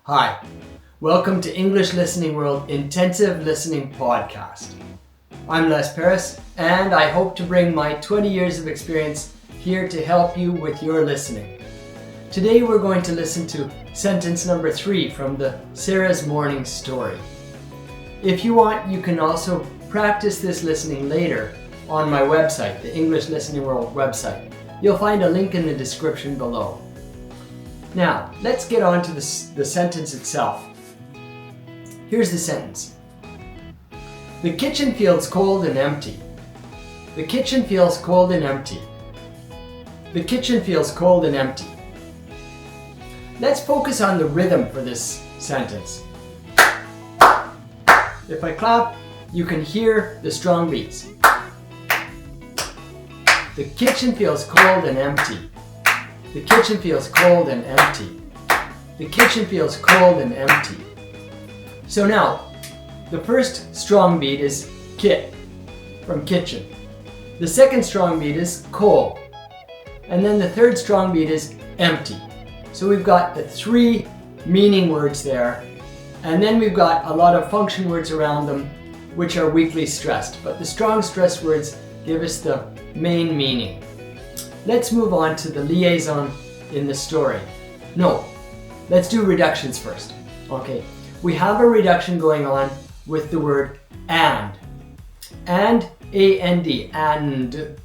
Hi, welcome to English Listening World Intensive Listening Podcast. I'm Les Paris, and I hope to bring my 20 years of experience here to help you with your listening. Today we're going to listen to sentence number 3 from the Sarah's Morning Story. If you want, you can also practice this listening later on my website, the English Listening World website. You'll find a link in the description below. Now, let's get on to the sentence itself. Here's the sentence. The kitchen feels cold and empty. The kitchen feels cold and empty. The kitchen feels cold and empty. Let's focus on the rhythm for this sentence. If I clap, you can hear the strong beats. The kitchen feels cold and empty. The kitchen feels cold and empty. The kitchen feels cold and empty. So now, the first strong beat is kit, from kitchen. The second strong beat is cold. And then the third strong beat is empty. So we've got the 3 meaning words there. And then we've got a lot of function words around them, which are weakly stressed. But the strong stressed words give us the main meaning. Let's move on to the liaison in the story. No, let's do reductions first. Okay, we have a reduction going on with the word and. And, A-N-D, and.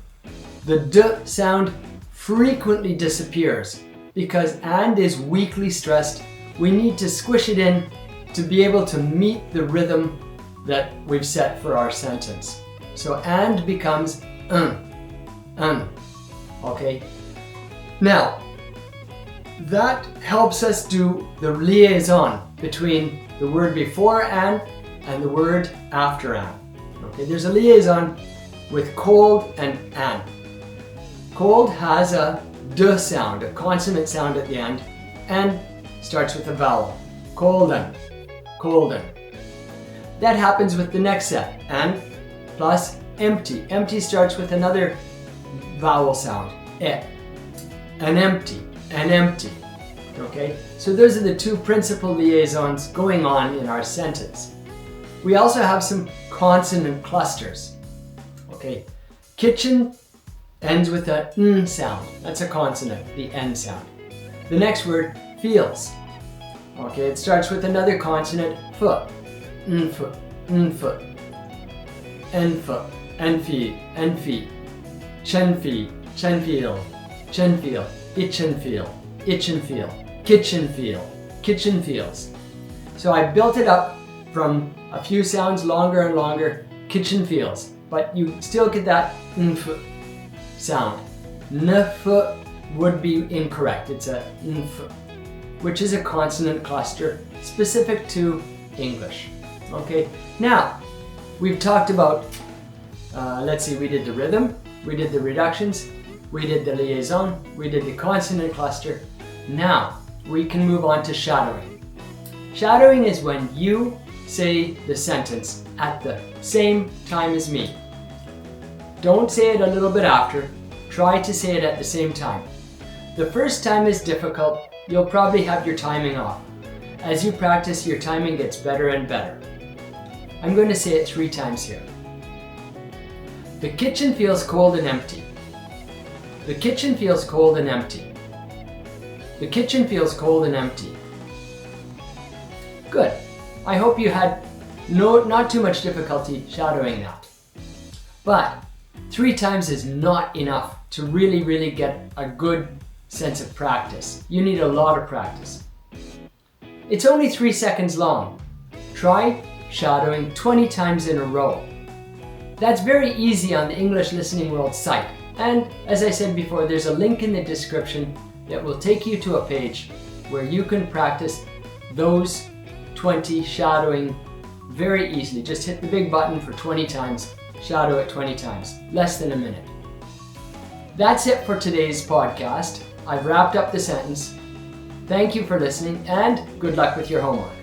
The D sound frequently disappears because and is weakly stressed. We need to squish it in to be able to meet the rhythm that we've set for our sentence. So and becomes Okay, now that helps us do the liaison between the word before and the word after and. Okay, there's a liaison with cold and an. Cold has a D sound, a consonant sound at the end, and starts with a vowel. Colden, colden. That happens with the next set, and plus empty. Empty starts with another vowel sound, e. An empty, an empty. Okay, so those are the 2 principal liaisons going on in our sentence. We also have some consonant clusters. Okay, kitchen ends with a n sound. That's a consonant, the n sound. The next word, feels. Okay, it starts with another consonant, f. N-f, n-f. N-f, n-fi, n-fi. Chen-fi, chen-feel, chen-feel. Itchen-feel, itchen-feel. Kitchen-feel, kitchen-feels. So I built it up from a few sounds longer and longer, kitchen-feels. But you still get that nf sound. Nf would be incorrect. It's a nf, which is a consonant cluster specific to English. Okay, now we've talked about, let's see, we did the rhythm, we did the reductions, we did the liaison, we did the consonant cluster. Now we can move on to shadowing. Shadowing is when you say the sentence at the same time as me. Don't say it a little bit after, try to say it at the same time. The first time is difficult, you'll probably have your timing off. As you practice, your timing gets better and better. I'm going to say it 3 times here. The kitchen feels cold and empty. The kitchen feels cold and empty. The kitchen feels cold and empty. Good. I hope you had not too much difficulty shadowing that. But 3 times is not enough to really get a good sense of practice. You need a lot of practice. It's only 3 seconds long. Try shadowing 20 times in a row. That's very easy on the English Listening World site. And as I said before, there's a link in the description that will take you to a page where you can practice those 20 shadowing very easily. Just hit the big button for 20 times, shadow it 20 times, less than a minute. That's it for today's podcast. I've wrapped up the sentence. Thank you for listening and good luck with your homework.